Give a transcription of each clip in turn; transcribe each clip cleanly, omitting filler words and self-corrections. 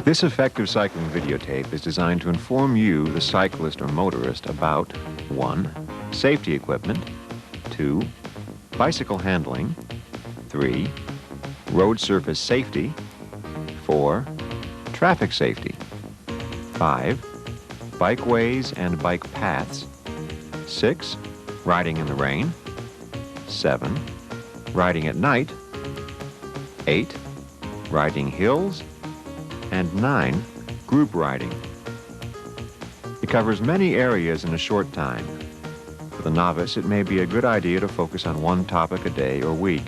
This effective cycling videotape is designed to inform you, the cyclist or motorist, about 1. Safety equipment, 2. Bicycle handling, 3. Road surface safety, 4. Traffic safety, 5. Bikeways and bike paths, 6. Riding in the rain, 7. Riding at night, 8. Riding hills, and 9. Group riding. It covers many areas in a short time. For the novice, it may be a good idea to focus on one topic a day or week.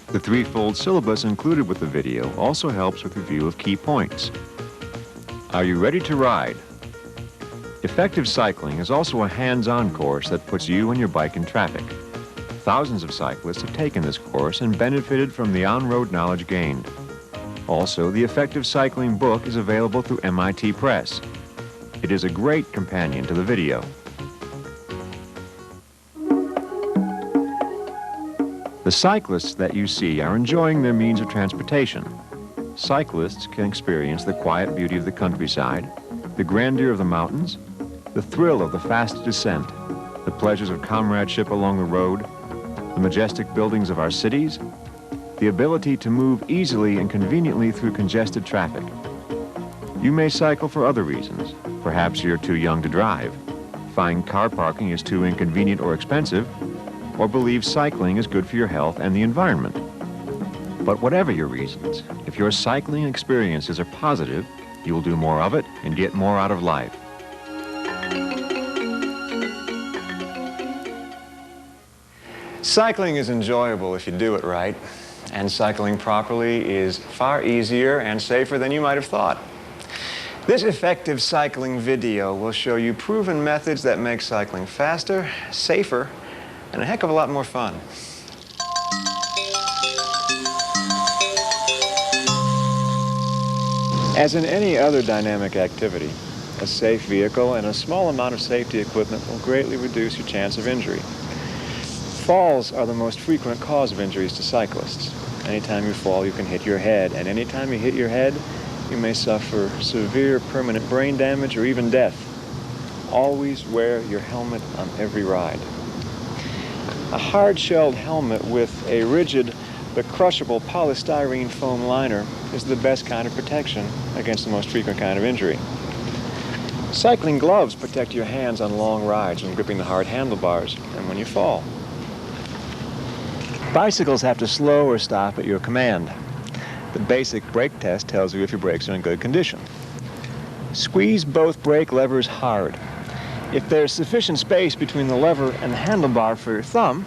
The threefold syllabus included with the video also helps with review of key points. Are you ready to ride? Effective cycling is also a hands-on course that puts you and your bike in traffic. Thousands of cyclists have taken this course and benefited from the on-road knowledge gained. Also, the Effective Cycling book is available through MIT Press. It is a great companion to the video. The cyclists that you see are enjoying their means of transportation. Cyclists can experience the quiet beauty of the countryside, the grandeur of the mountains, the thrill of the fast descent, the pleasures of comradeship along the road, the majestic buildings of our cities, the ability to move easily and conveniently through congested traffic. You may cycle for other reasons. Perhaps you're too young to drive, find car parking is too inconvenient or expensive, or believe cycling is good for your health and the environment. But whatever your reasons, if your cycling experiences are positive, you will do more of it and get more out of life. Cycling is enjoyable if you do it right, and cycling properly is far easier and safer than you might have thought. This effective cycling video will show you proven methods that make cycling faster, safer, and a heck of a lot more fun. As in any other dynamic activity, a safe vehicle and a small amount of safety equipment will greatly reduce your chance of injury. Falls are the most frequent cause of injuries to cyclists. Anytime you fall, you can hit your head, and anytime you hit your head, you may suffer severe permanent brain damage or even death. Always wear your helmet on every ride. A hard-shelled helmet with a rigid but crushable polystyrene foam liner is the best kind of protection against the most frequent kind of injury. Cycling gloves protect your hands on long rides from gripping the hard handlebars and when you fall. Bicycles have to slow or stop at your command. The basic brake test tells you if your brakes are in good condition. Squeeze both brake levers hard. If there's sufficient space between the lever and the handlebar for your thumb,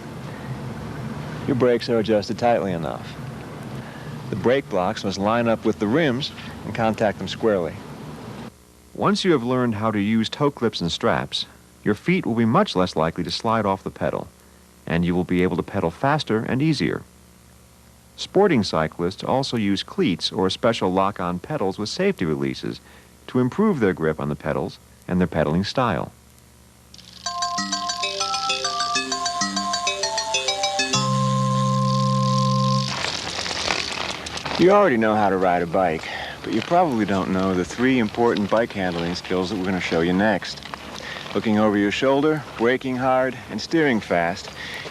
your brakes are adjusted tightly enough. The brake blocks must line up with the rims and contact them squarely. Once you have learned how to use toe clips and straps, your feet will be much less likely to slide off the pedal, and you will be able to pedal faster and easier. Sporting cyclists also use cleats or special lock-on pedals with safety releases to improve their grip on the pedals and their pedaling style. You already know how to ride a bike, but you probably don't know the 3 important bike handling skills that we're going to show you next. Looking over your shoulder, braking hard, and steering fast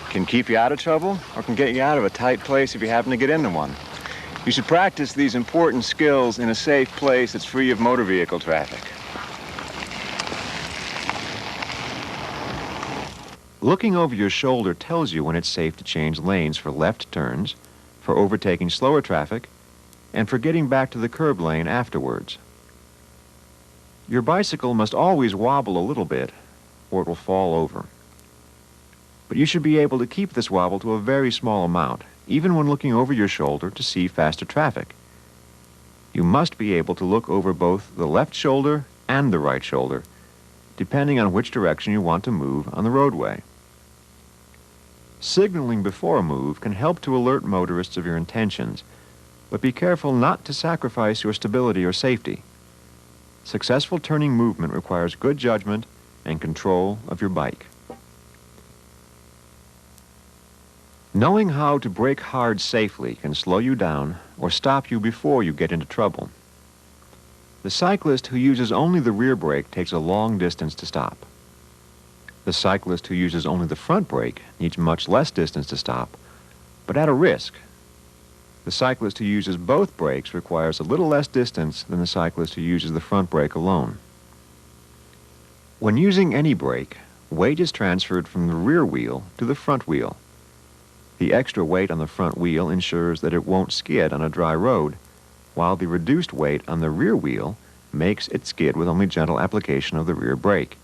can keep you out of trouble or can get you out of a tight place if you happen to get into one. You should practice these important skills in a safe place that's free of motor vehicle traffic. Looking over your shoulder tells you when it's safe to change lanes for left turns, for overtaking slower traffic, and for getting back to the curb lane afterwards. Your bicycle must always wobble a little bit, or it will fall over. But you should be able to keep this wobble to a very small amount, even when looking over your shoulder to see faster traffic. You must be able to look over both the left shoulder and the right shoulder, depending on which direction you want to move on the roadway. Signaling before a move can help to alert motorists of your intentions, but be careful not to sacrifice your stability or safety. Successful turning movement requires good judgment and control of your bike. Knowing how to brake hard safely can slow you down or stop you before you get into trouble. The cyclist who uses only the rear brake takes a long distance to stop. The cyclist who uses only the front brake needs much less distance to stop, but at a risk. The cyclist who uses both brakes requires a little less distance than the cyclist who uses the front brake alone. When using any brake, weight is transferred from the rear wheel to the front wheel. The extra weight on the front wheel ensures that it won't skid on a dry road, while the reduced weight on the rear wheel makes it skid with only gentle application of the rear brake.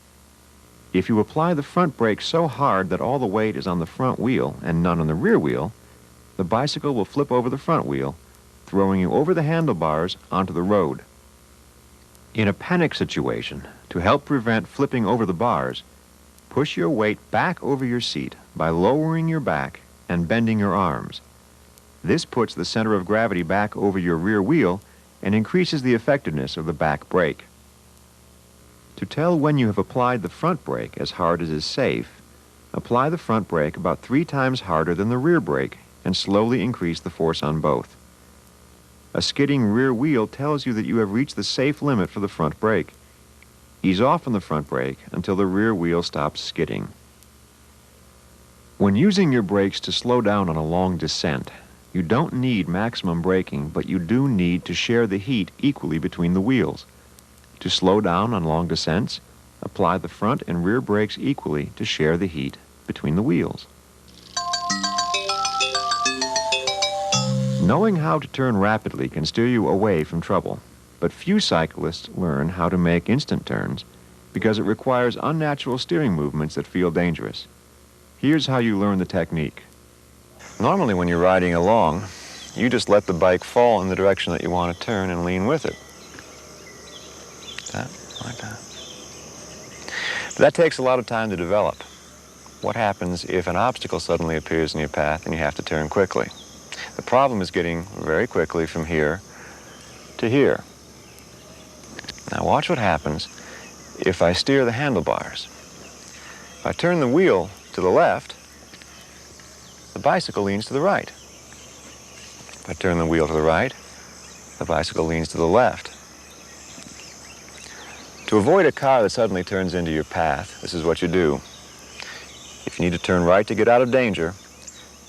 If you apply the front brake so hard that all the weight is on the front wheel and none on the rear wheel, the bicycle will flip over the front wheel, throwing you over the handlebars onto the road. In a panic situation, to help prevent flipping over the bars, push your weight back over your seat by lowering your back and bending your arms. This puts the center of gravity back over your rear wheel and increases the effectiveness of the back brake. To tell when you have applied the front brake as hard as is safe, apply the front brake about 3 times harder than the rear brake and slowly increase the force on both. A skidding rear wheel tells you that you have reached the safe limit for the front brake. Ease off on the front brake until the rear wheel stops skidding. When using your brakes to slow down on a long descent, you don't need maximum braking, but you do need to share the heat equally between the wheels. To slow down on long descents, apply the front and rear brakes equally to share the heat between the wheels. Knowing how to turn rapidly can steer you away from trouble, but few cyclists learn how to make instant turns because it requires unnatural steering movements that feel dangerous. Here's how you learn the technique. Normally when you're riding along, you just let the bike fall in the direction that you want to turn and lean with it. Like that. But that takes a lot of time to develop. What happens if an obstacle suddenly appears in your path and you have to turn quickly? The problem is getting very quickly from here to here. Now watch what happens if I steer the handlebars. If I turn the wheel to the left, the bicycle leans to the right. If I turn the wheel to the right, the bicycle leans to the left. To avoid a car that suddenly turns into your path, this is what you do. If you need to turn right to get out of danger,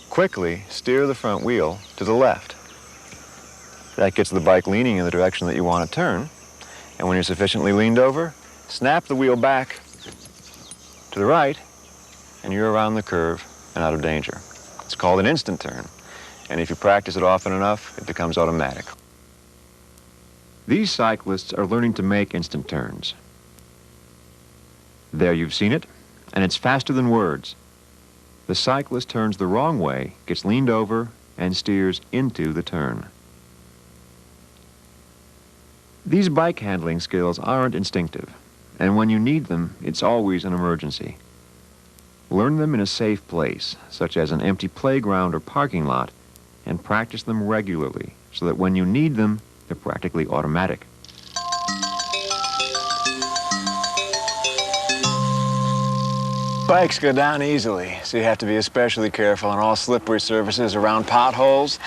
quickly steer the front wheel to the left. That gets the bike leaning in the direction that you want to turn, and when you're sufficiently leaned over, snap the wheel back to the right, and you're around the curve and out of danger. It's called an instant turn, and if you practice it often enough, it becomes automatic. These cyclists are learning to make instant turns. There you've seen it, and it's faster than words. The cyclist turns the wrong way, gets leaned over, and steers into the turn. These bike handling skills aren't instinctive, and when you need them, it's always an emergency. Learn them in a safe place, such as an empty playground or parking lot, and practice them regularly so that when you need them, they're practically automatic. Bikes go down easily, so you have to be especially careful on all slippery surfaces around potholes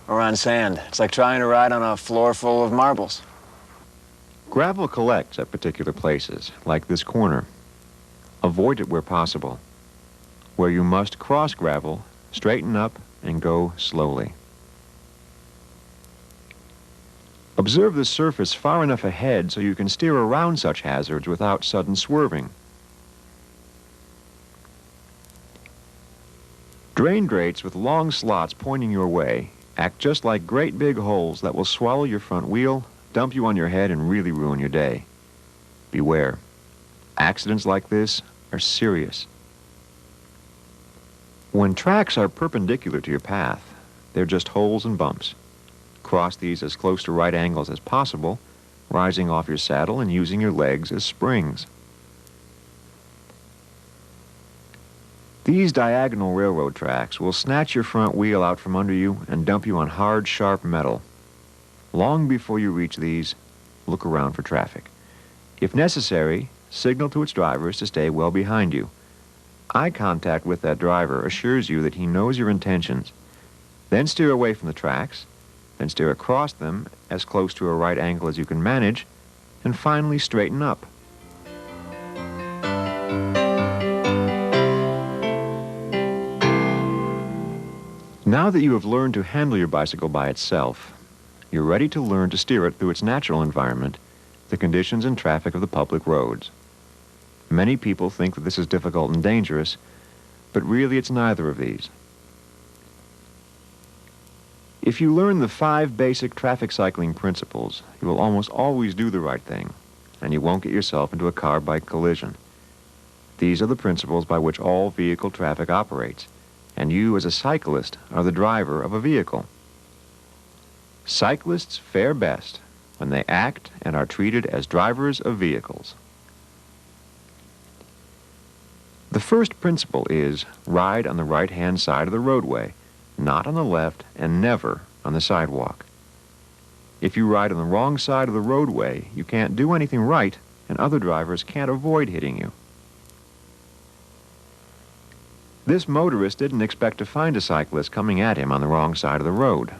or on sand. It's like trying to ride on a floor full of marbles. Gravel collects at particular places, like this corner. Avoid it where possible. Where you must cross gravel, straighten up and go slowly. Observe the surface far enough ahead so you can steer around such hazards without sudden swerving. Drain grates with long slots pointing your way act just like great big holes that will swallow your front wheel, dump you on your head, and really ruin your day. Beware. Accidents like this are serious. When tracks are perpendicular to your path, they're just holes and bumps. Cross these as close to right angles as possible, rising off your saddle and using your legs as springs. These diagonal railroad tracks will snatch your front wheel out from under you and dump you on hard, sharp metal. Long before you reach these, look around for traffic. If necessary, signal to its drivers to stay well behind you. Eye contact with that driver assures you that he knows your intentions. Then steer away from the tracks, then steer across them as close to a right angle as you can manage, and finally straighten up. Now that you have learned to handle your bicycle by itself, you're ready to learn to steer it through its natural environment, the conditions and traffic of the public roads. Many people think that this is difficult and dangerous, but really it's neither of these. If you learn the 5 basic traffic cycling principles, you will almost always do the right thing, and you won't get yourself into a car-bike collision. These are the principles by which all vehicle traffic operates, and you as a cyclist are the driver of a vehicle. Cyclists fare best when they act and are treated as drivers of vehicles. The first principle is ride on the right-hand side of the roadway, not on the left and never on the sidewalk. If you ride on the wrong side of the roadway, you can't do anything right and other drivers can't avoid hitting you. This motorist didn't expect to find a cyclist coming at him on the wrong side of the road.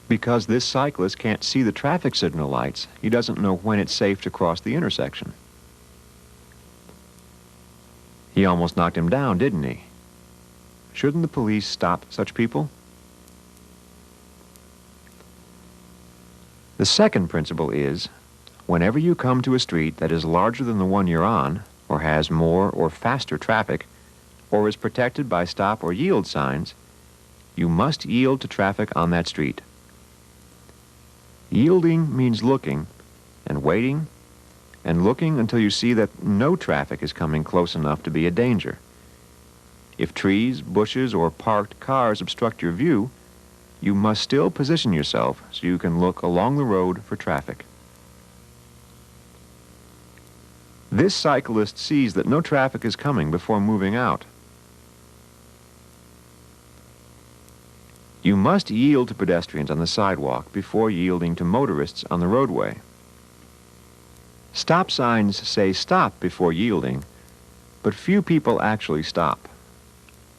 Because this cyclist can't see the traffic signal lights, he doesn't know when it's safe to cross the intersection. He almost knocked him down, didn't he? Shouldn't the police stop such people? The second principle is, whenever you come to a street that is larger than the one you're on, or has more or faster traffic, or is protected by stop or yield signs, you must yield to traffic on that street. Yielding means looking and waiting and looking until you see that no traffic is coming close enough to be a danger. If trees, bushes, or parked cars obstruct your view, you must still position yourself so you can look along the road for traffic. This cyclist sees that no traffic is coming before moving out. You must yield to pedestrians on the sidewalk before yielding to motorists on the roadway. Stop signs say stop before yielding, but few people actually stop.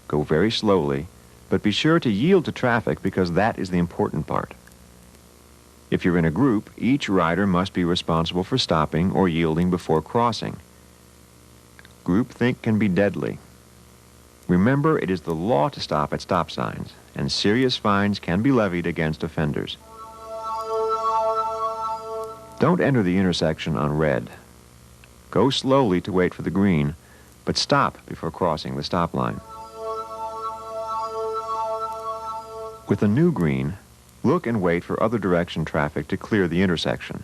Go very slowly, but be sure to yield to traffic because that is the important part. If you're in a group, each rider must be responsible for stopping or yielding before crossing. Groupthink can be deadly. Remember, it is the law to stop at stop signs, and serious fines can be levied against offenders. Don't enter the intersection on red. Go slowly to wait for the green, but stop before crossing the stop line. With a new green, look and wait for other direction traffic to clear the intersection.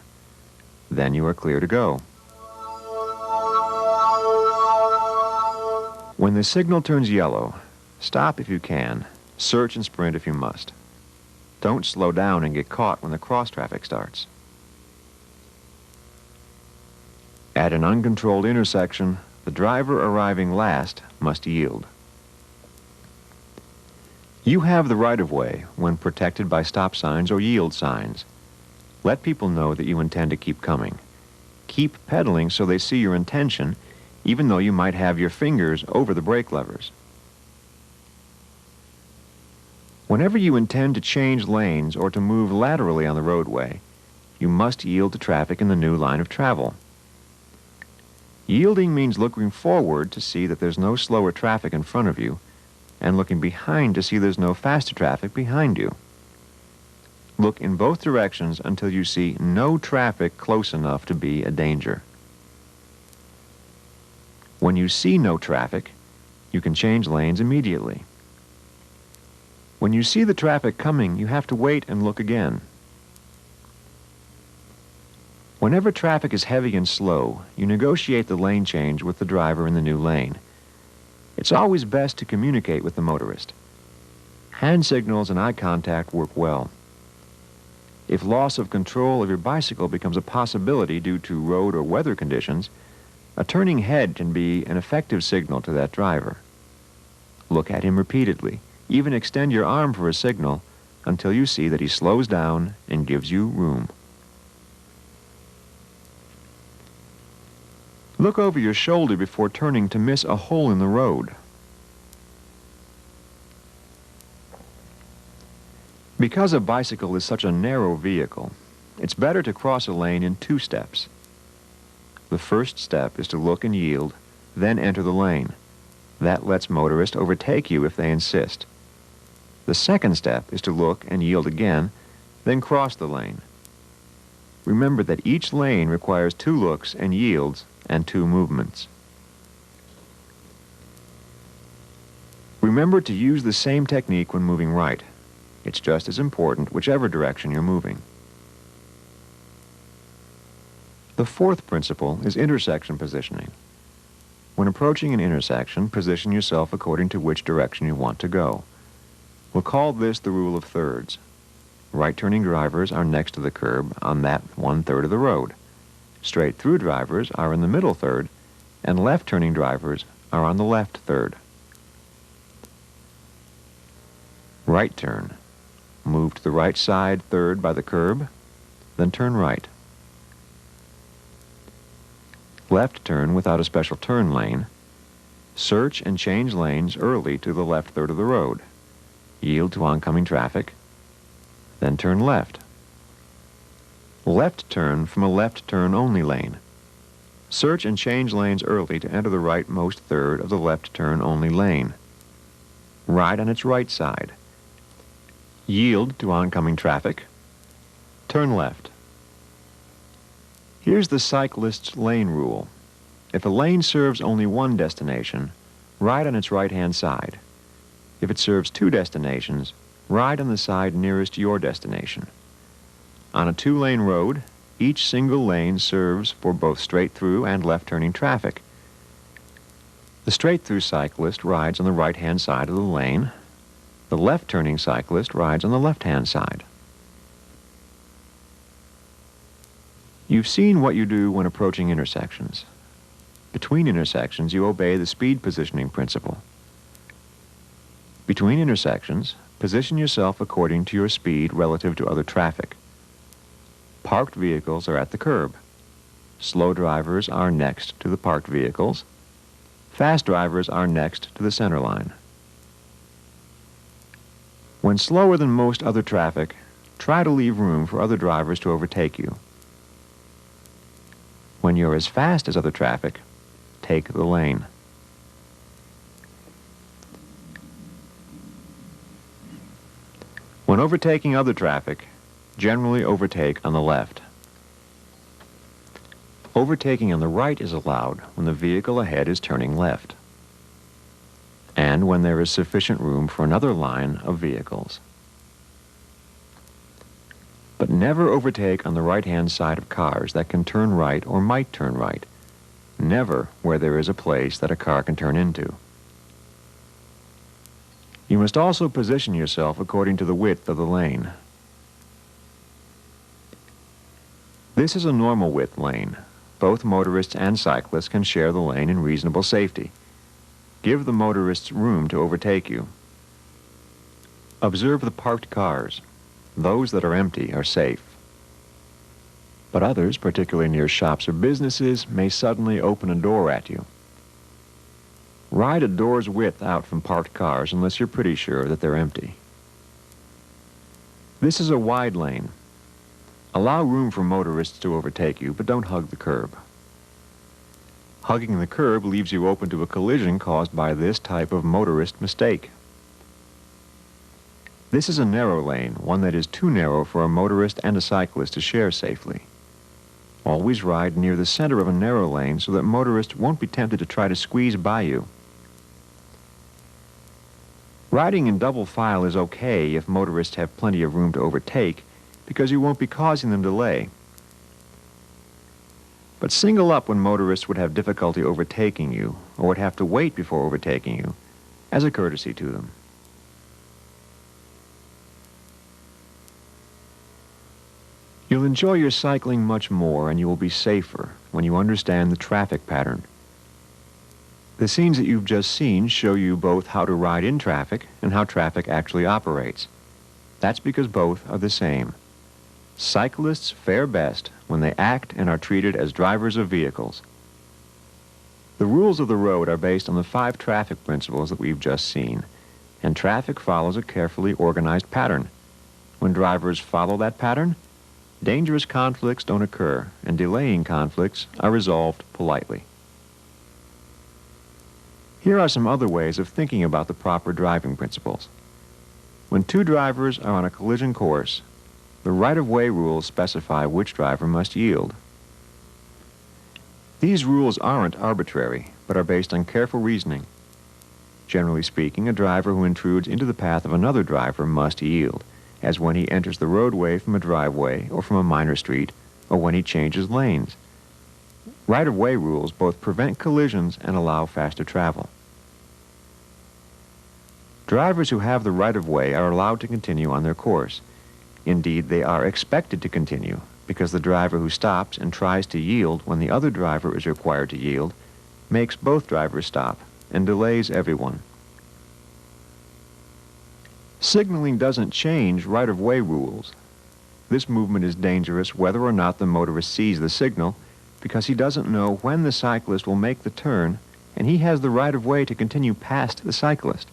Then you are clear to go. When the signal turns yellow, stop if you can, search and sprint if you must. Don't slow down and get caught when the cross traffic starts. At an uncontrolled intersection, the driver arriving last must yield. You have the right-of-way when protected by stop signs or yield signs. Let people know that you intend to keep coming. Keep pedaling so they see your intention, even though you might have your fingers over the brake levers. Whenever you intend to change lanes or to move laterally on the roadway, you must yield to traffic in the new line of travel. Yielding means looking forward to see that there's no slower traffic in front of you, and looking behind to see there's no faster traffic behind you. Look in both directions until you see no traffic close enough to be a danger. When you see no traffic, you can change lanes immediately. When you see the traffic coming, you have to wait and look again. Whenever traffic is heavy and slow, you negotiate the lane change with the driver in the new lane. It's always best to communicate with the motorist. Hand signals and eye contact work well. If loss of control of your bicycle becomes a possibility due to road or weather conditions, a turning head can be an effective signal to that driver. Look at him repeatedly. Even extend your arm for a signal until you see that he slows down and gives you room. Look over your shoulder before turning to miss a hole in the road. Because a bicycle is such a narrow vehicle, it's better to cross a lane in 2 steps. The first step is to look and yield, then enter the lane. That lets motorists overtake you if they insist. The second step is to look and yield again, then cross the lane. Remember that each lane requires 2 looks and yields and 2 movements. Remember to use the same technique when moving right. It's just as important whichever direction you're moving. The fourth principle is intersection positioning. When approaching an intersection, position yourself according to which direction you want to go. We'll call this the rule of thirds. Right-turning drivers are next to the curb on that 1/3 of the road. Straight-through drivers are in the middle third, and left-turning drivers are on the left third. Right turn. Move to the right side third by the curb, then turn right. Left turn without a special turn lane. Search and change lanes early to the left third of the road. Yield to oncoming traffic, then turn left. Left turn from a left turn only lane. Search and change lanes early to enter the rightmost third of the left turn only lane. Ride on its right side. Yield to oncoming traffic. Turn left. Here's the cyclist's lane rule. If a lane serves only one destination, ride on its right-hand side. If it serves 2 destinations, ride on the side nearest your destination. On a 2-lane road, each single lane serves for both straight-through and left-turning traffic. The straight-through cyclist rides on the right-hand side of the lane. The left-turning cyclist rides on the left-hand side. You've seen what you do when approaching intersections. Between intersections, you obey the speed positioning principle. Between intersections, position yourself according to your speed relative to other traffic. Parked vehicles are at the curb. Slow drivers are next to the parked vehicles. Fast drivers are next to the center line. When slower than most other traffic, try to leave room for other drivers to overtake you. When you're as fast as other traffic, take the lane. When overtaking other traffic, generally overtake on the left. Overtaking on the right is allowed when the vehicle ahead is turning left, and when there is sufficient room for another line of vehicles. But never overtake on the right-hand side of cars that can turn right or might turn right. Never where there is a place that a car can turn into. You must also position yourself according to the width of the lane. This is a normal width lane. Both motorists and cyclists can share the lane in reasonable safety. Give the motorists room to overtake you. Observe the parked cars. Those that are empty are safe. But others, particularly near shops or businesses, may suddenly open a door at you. Ride a door's width out from parked cars unless you're pretty sure that they're empty. This is a wide lane. Allow room for motorists to overtake you, but don't hug the curb. Hugging the curb leaves you open to a collision caused by this type of motorist mistake. This is a narrow lane, one that is too narrow for a motorist and a cyclist to share safely. Always ride near the center of a narrow lane so that motorists won't be tempted to try to squeeze by you. Riding in double file is okay if motorists have plenty of room to overtake, because you won't be causing them delay. But single up when motorists would have difficulty overtaking you, or would have to wait before overtaking you, as a courtesy to them. You'll enjoy your cycling much more, and you will be safer when you understand the traffic pattern. The scenes that you've just seen show you both how to ride in traffic and how traffic actually operates. That's because both are the same. Cyclists fare best when they act and are treated as drivers of vehicles. The rules of the road are based on the 5 traffic principles that we've just seen, and traffic follows a carefully organized pattern. When drivers follow that pattern, dangerous conflicts don't occur, and delaying conflicts are resolved politely. Here are some other ways of thinking about the proper driving principles. When two drivers are on a collision course, the right-of-way rules specify which driver must yield. These rules aren't arbitrary, but are based on careful reasoning. Generally speaking, a driver who intrudes into the path of another driver must yield, as when he enters the roadway from a driveway or from a minor street, or when he changes lanes. Right-of-way rules both prevent collisions and allow faster travel. Drivers who have the right-of-way are allowed to continue on their course. Indeed, they are expected to continue, because the driver who stops and tries to yield when the other driver is required to yield makes both drivers stop and delays everyone. Signaling doesn't change right-of-way rules. This movement is dangerous whether or not the motorist sees the signal, because he doesn't know when the cyclist will make the turn, and he has the right-of-way to continue past the cyclist.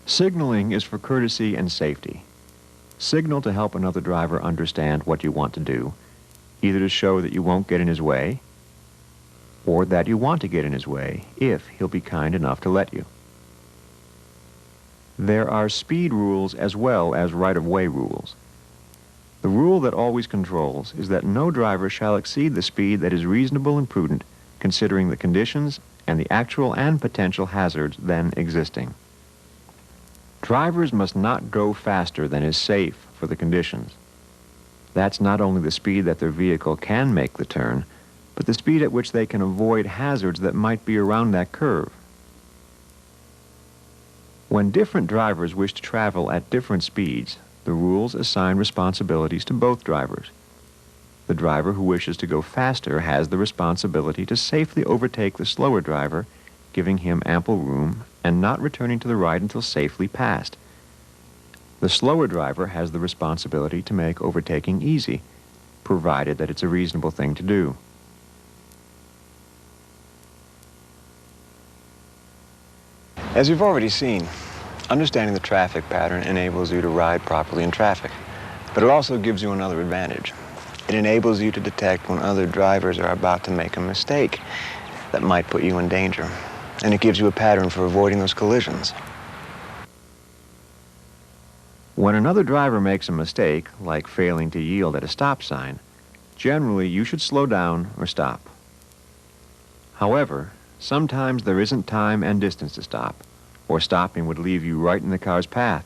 Signaling is for courtesy and safety. Signal to help another driver understand what you want to do, either to show that you won't get in his way, or that you want to get in his way if he'll be kind enough to let you. There are speed rules as well as right-of-way rules. The rule that always controls is that no driver shall exceed the speed that is reasonable and prudent, considering the conditions and the actual and potential hazards then existing. Drivers must not go faster than is safe for the conditions. That's not only the speed that their vehicle can make the turn, but the speed at which they can avoid hazards that might be around that curve. When different drivers wish to travel at different speeds, the rules assign responsibilities to both drivers. The driver who wishes to go faster has the responsibility to safely overtake the slower driver, giving him ample room and not returning to the right until safely passed. The slower driver has the responsibility to make overtaking easy, provided that it's a reasonable thing to do. As you've already seen, understanding the traffic pattern enables you to ride properly in traffic, but it also gives you another advantage. It enables you to detect when other drivers are about to make a mistake that might put you in danger, and it gives you a pattern for avoiding those collisions. When another driver makes a mistake, like failing to yield at a stop sign, generally you should slow down or stop. However, sometimes there isn't time and distance to stop, or stopping would leave you right in the car's path.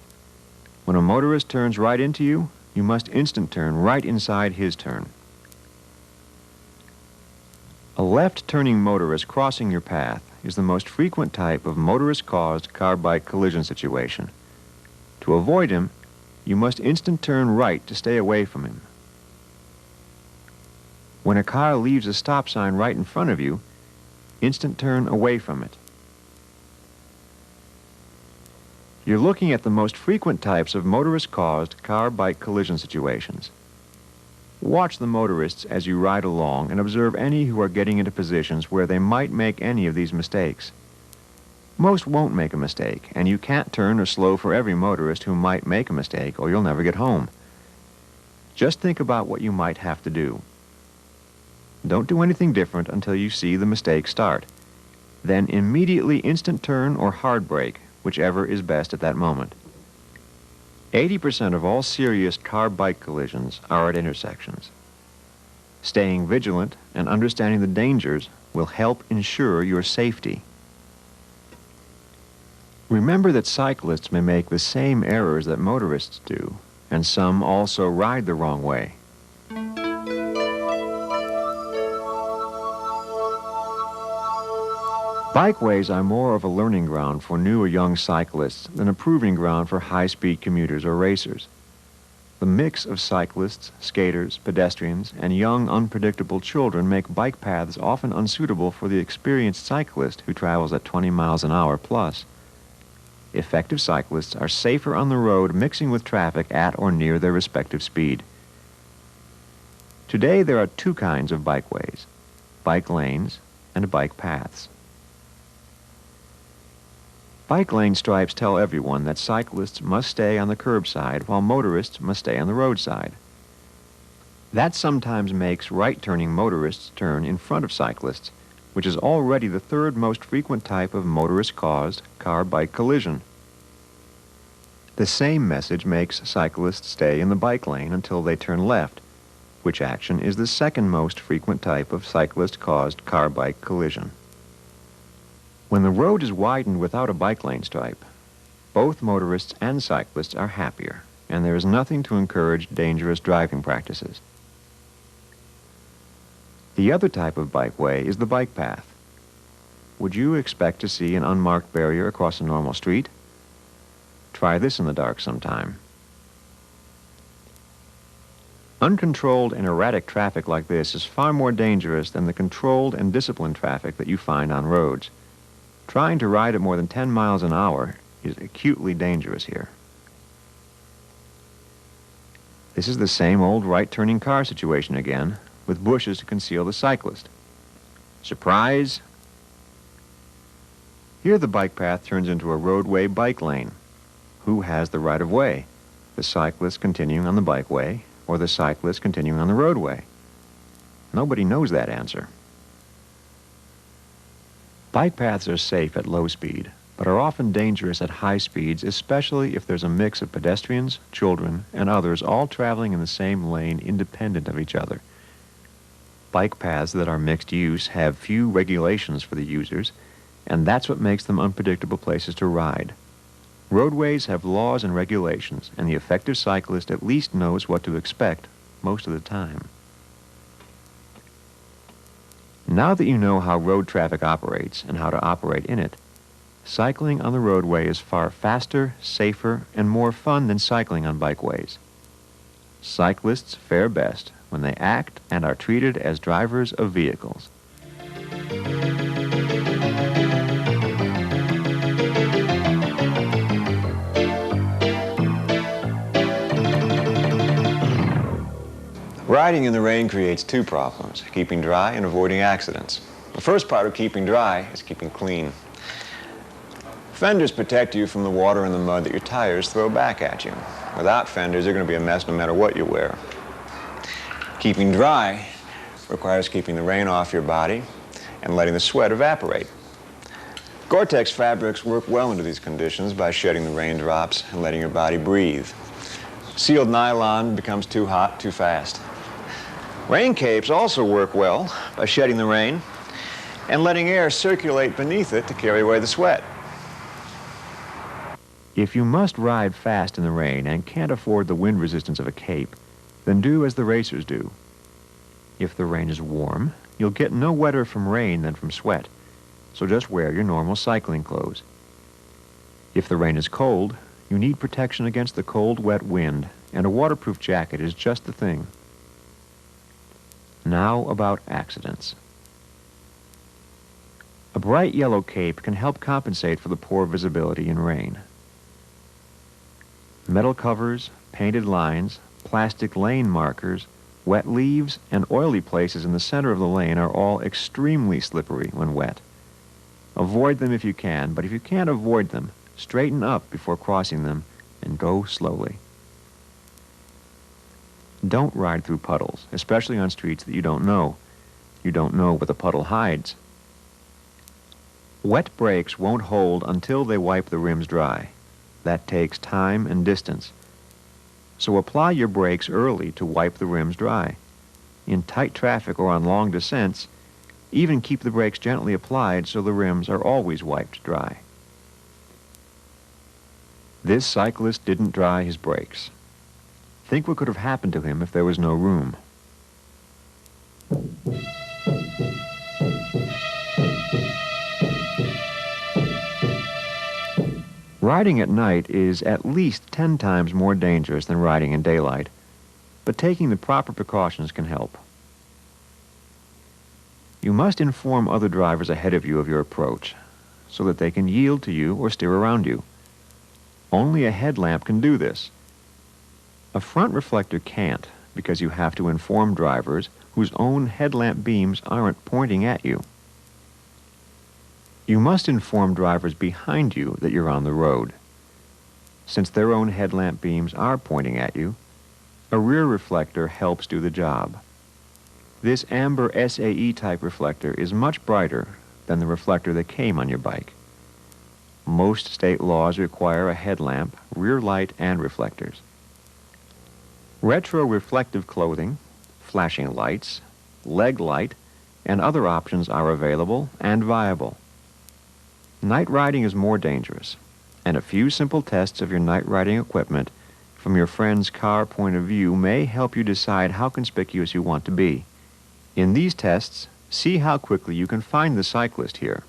When a motorist turns right into you, you must instant turn right inside his turn. A left-turning motorist crossing your path is the most frequent type of motorist-caused car-bike collision situation. To avoid him, you must instant turn right to stay away from him. When a car leaves a stop sign right in front of you, instant turn away from it. You're looking at the most frequent types of motorist-caused car-bike collision situations. Watch the motorists as you ride along and observe any who are getting into positions where they might make any of these mistakes. Most won't make a mistake, and you can't turn or slow for every motorist who might make a mistake, or you'll never get home. Just think about what you might have to do. Don't do anything different until you see the mistake start. Then immediately instant turn or hard brake, whichever is best at that moment. 80% of all serious car-bike collisions are at intersections. Staying vigilant and understanding the dangers will help ensure your safety. Remember that cyclists may make the same errors that motorists do, and some also ride the wrong way. Bikeways are more of a learning ground for new or young cyclists than a proving ground for high-speed commuters or racers. The mix of cyclists, skaters, pedestrians, and young, unpredictable children make bike paths often unsuitable for the experienced cyclist who travels at 20 miles an hour plus. Effective cyclists are safer on the road mixing with traffic at or near their respective speed. Today there are two kinds of bikeways: bike lanes and bike paths. Bike lane stripes tell everyone that cyclists must stay on the curbside while motorists must stay on the roadside. That sometimes makes right-turning motorists turn in front of cyclists, which is already the third most frequent type of motorist-caused car-bike collision. The same message makes cyclists stay in the bike lane until they turn left, which action is the second most frequent type of cyclist-caused car-bike collision. When the road is widened without a bike lane stripe, both motorists and cyclists are happier, and there is nothing to encourage dangerous driving practices. The other type of bikeway is the bike path. Would you expect to see an unmarked barrier across a normal street? Try this in the dark sometime. Uncontrolled and erratic traffic like this is far more dangerous than the controlled and disciplined traffic that you find on roads. Trying to ride at more than 10 miles an hour is acutely dangerous here. This is the same old right-turning car situation again, with bushes to conceal the cyclist. Surprise! Here the bike path turns into a roadway bike lane. Who has the right of way? The cyclist continuing on the bikeway or the cyclist continuing on the roadway? Nobody knows that answer. Bike paths are safe at low speed, but are often dangerous at high speeds, especially if there's a mix of pedestrians, children, and others all traveling in the same lane independent of each other. Bike paths that are mixed use have few regulations for the users, and that's what makes them unpredictable places to ride. Roadways have laws and regulations, and the effective cyclist at least knows what to expect most of the time. Now that you know how road traffic operates and how to operate in it, cycling on the roadway is far faster, safer, and more fun than cycling on bikeways. Cyclists fare best when they act and are treated as drivers of vehicles. Riding in the rain creates two problems, keeping dry and avoiding accidents. The first part of keeping dry is keeping clean. Fenders protect you from the water and the mud that your tires throw back at you. Without fenders, you're going to be a mess no matter what you wear. Keeping dry requires keeping the rain off your body and letting the sweat evaporate. Gore-Tex fabrics work well under these conditions by shedding the raindrops and letting your body breathe. Sealed nylon becomes too hot too fast. Rain capes also work well by shedding the rain and letting air circulate beneath it to carry away the sweat. If you must ride fast in the rain and can't afford the wind resistance of a cape, then do as the racers do. If the rain is warm, you'll get no wetter from rain than from sweat, so just wear your normal cycling clothes. If the rain is cold, you need protection against the cold, wet wind, and a waterproof jacket is just the thing. Now about accidents. A bright yellow cape can help compensate for the poor visibility in rain. Metal covers, painted lines, plastic lane markers, wet leaves, and oily places in the center of the lane are all extremely slippery when wet. Avoid them if you can, but if you can't avoid them, straighten up before crossing them and go slowly. Don't ride through puddles, especially on streets that you don't know. You don't know what the puddle hides. Wet brakes won't hold until they wipe the rims dry. That takes time and distance. So apply your brakes early to wipe the rims dry. In tight traffic or on long descents, even keep the brakes gently applied so the rims are always wiped dry. This cyclist didn't dry his brakes. Think what could have happened to him if there was no room. Riding at night is at least 10 times more dangerous than riding in daylight, but taking the proper precautions can help. You must inform other drivers ahead of you of your approach so that they can yield to you or steer around you. Only a headlamp can do this. A front reflector can't because you have to inform drivers whose own headlamp beams aren't pointing at you. You must inform drivers behind you that you're on the road. Since their own headlamp beams are pointing at you, a rear reflector helps do the job. This amber SAE type reflector is much brighter than the reflector that came on your bike. Most state laws require a headlamp, rear light, and reflectors. Retro-reflective clothing, flashing lights, leg light, and other options are available and viable. Night riding is more dangerous, and a few simple tests of your night riding equipment from your friend's car point of view may help you decide how conspicuous you want to be. In these tests, see how quickly you can find the cyclist here.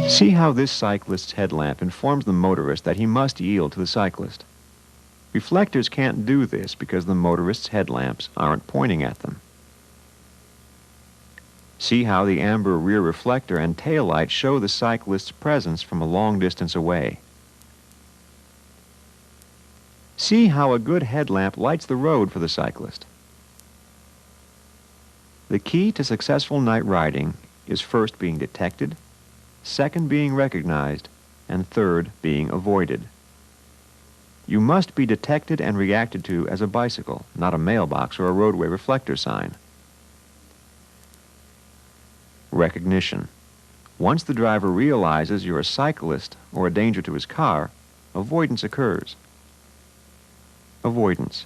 See how this cyclist's headlamp informs the motorist that he must yield to the cyclist. Reflectors can't do this because the motorist's headlamps aren't pointing at them. See how the amber rear reflector and tail light show the cyclist's presence from a long distance away. See how a good headlamp lights the road for the cyclist. The key to successful night riding is first being detected, second being recognized, and third being avoided. You must be detected and reacted to as a bicycle, not a mailbox or a roadway reflector sign. Recognition. Once the driver realizes you're a cyclist or a danger to his car, avoidance occurs. Avoidance.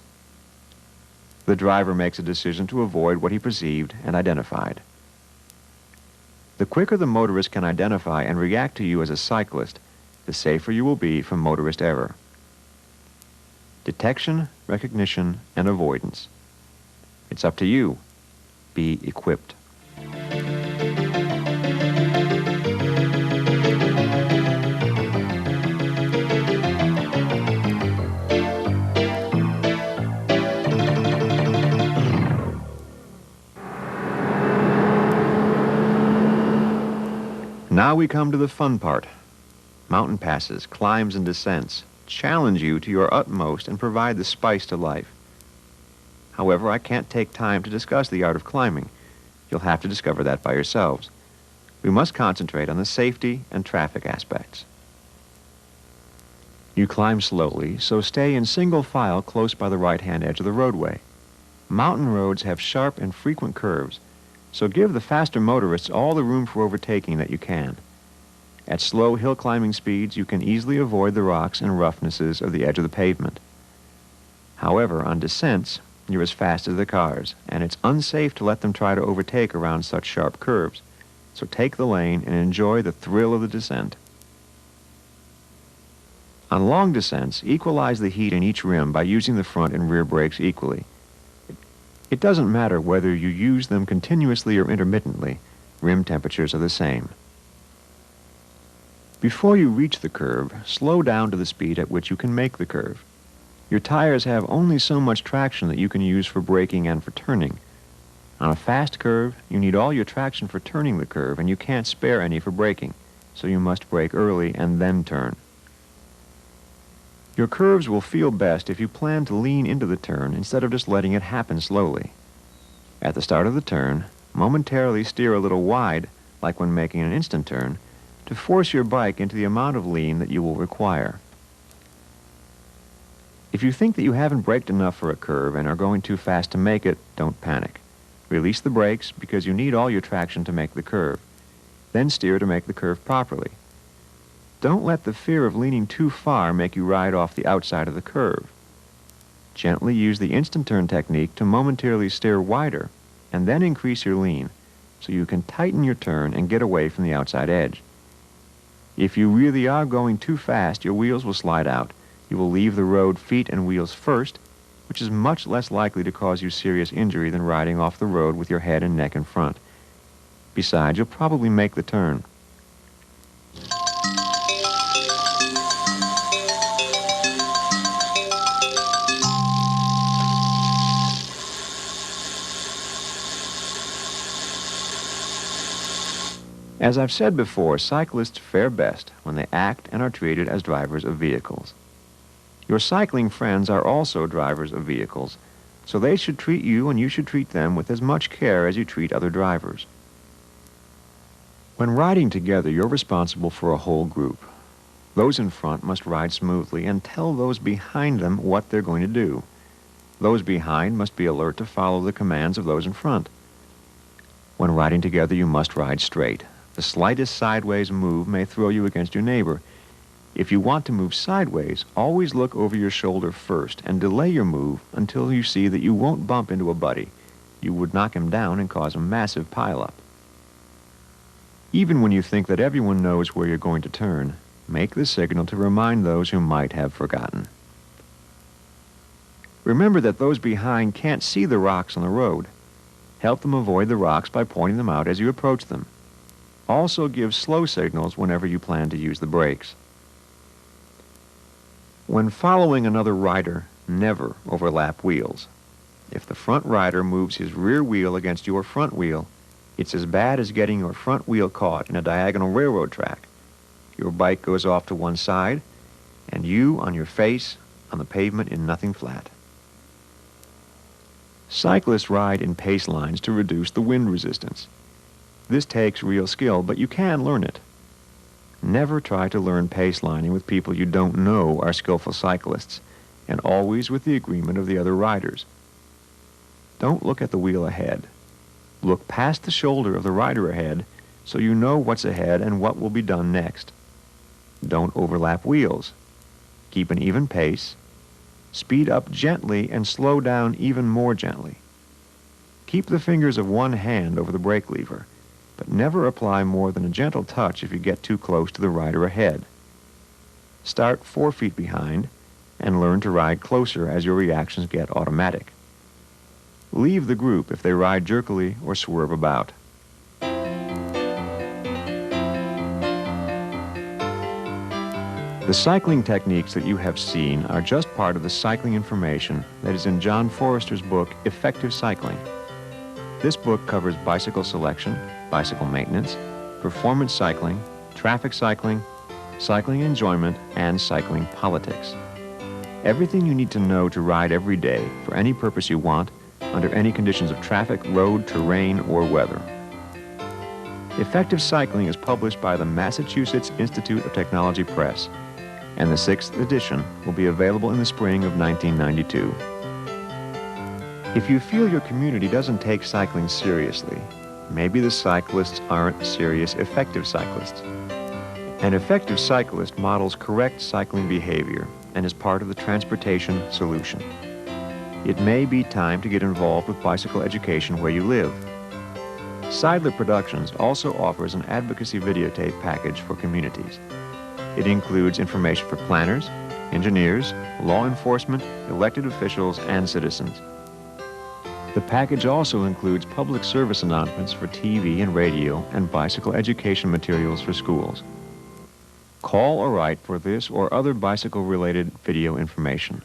The driver makes a decision to avoid what he perceived and identified. The quicker the motorist can identify and react to you as a cyclist, the safer you will be from motorist error. Detection, recognition, and avoidance. It's up to you. Be equipped. Now we come to the fun part. Mountain passes, climbs, and descents challenge you to your utmost and provide the spice to life. However, I can't take time to discuss the art of climbing. You'll have to discover that by yourselves. We must concentrate on the safety and traffic aspects. You climb slowly, so stay in single file close by the right-hand edge of the roadway. Mountain roads have sharp and frequent curves, so give the faster motorists all the room for overtaking that you can. At slow hill climbing speeds, you can easily avoid the rocks and roughnesses of the edge of the pavement. However, on descents, you're as fast as the cars, and it's unsafe to let them try to overtake around such sharp curves. So take the lane and enjoy the thrill of the descent. On long descents, equalize the heat in each rim by using the front and rear brakes equally. It doesn't matter whether you use them continuously or intermittently, rim temperatures are the same. Before you reach the curve, slow down to the speed at which you can make the curve. Your tires have only so much traction that you can use for braking and for turning. On a fast curve, you need all your traction for turning the curve, and you can't spare any for braking, so you must brake early and then turn. Your curves will feel best if you plan to lean into the turn instead of just letting it happen slowly. At the start of the turn, momentarily steer a little wide, like when making an instant turn, to force your bike into the amount of lean that you will require. If you think that you haven't braked enough for a curve and are going too fast to make it, don't panic. Release the brakes because you need all your traction to make the curve. Then steer to make the curve properly. Don't let the fear of leaning too far make you ride off the outside of the curve. Gently use the instant turn technique to momentarily steer wider and then increase your lean so you can tighten your turn and get away from the outside edge. If you really are going too fast, your wheels will slide out. You will leave the road feet and wheels first, which is much less likely to cause you serious injury than riding off the road with your head and neck in front. Besides, you'll probably make the turn. As I've said before, cyclists fare best when they act and are treated as drivers of vehicles. Your cycling friends are also drivers of vehicles, so they should treat you and you should treat them with as much care as you treat other drivers. When riding together, you're responsible for a whole group. Those in front must ride smoothly and tell those behind them what they're going to do. Those behind must be alert to follow the commands of those in front. When riding together, you must ride straight. The slightest sideways move may throw you against your neighbor. If you want to move sideways, always look over your shoulder first and delay your move until you see that you won't bump into a buddy. You would knock him down and cause a massive pileup. Even when you think that everyone knows where you're going to turn, make the signal to remind those who might have forgotten. Remember that those behind can't see the rocks on the road. Help them avoid the rocks by pointing them out as you approach them. Also give slow signals whenever you plan to use the brakes. When following another rider, never overlap wheels. If the front rider moves his rear wheel against your front wheel, it's as bad as getting your front wheel caught in a diagonal railroad track. Your bike goes off to one side, and you on your face on the pavement in nothing flat. Cyclists ride in pace lines to reduce the wind resistance. This takes real skill, but you can learn it. Never try to learn pace lining with people you don't know are skillful cyclists, and always with the agreement of the other riders. Don't look at the wheel ahead. Look past the shoulder of the rider ahead so you know what's ahead and what will be done next. Don't overlap wheels. Keep an even pace. Speed up gently and slow down even more gently. Keep the fingers of one hand over the brake lever, but never apply more than a gentle touch if you get too close to the rider ahead. Start 4 feet behind and learn to ride closer as your reactions get automatic. Leave the group if they ride jerkily or swerve about. The cycling techniques that you have seen are just part of the cycling information that is in John Forrester's book, Effective Cycling. This book covers bicycle selection, bicycle maintenance, performance cycling, traffic cycling, cycling enjoyment, and cycling politics. Everything you need to know to ride every day for any purpose you want, under any conditions of traffic, road, terrain, or weather. Effective Cycling is published by the Massachusetts Institute of Technology Press, and the 6th edition will be available in the spring of 1992. If you feel your community doesn't take cycling seriously, maybe the cyclists aren't serious effective cyclists. An effective cyclist models correct cycling behavior and is part of the transportation solution. It may be time to get involved with bicycle education where you live. Seidler Productions also offers an advocacy videotape package for communities. It includes information for planners, engineers, law enforcement, elected officials, and citizens. The package also includes public service announcements for TV and radio and bicycle education materials for schools. Call or write for this or other bicycle-related video information.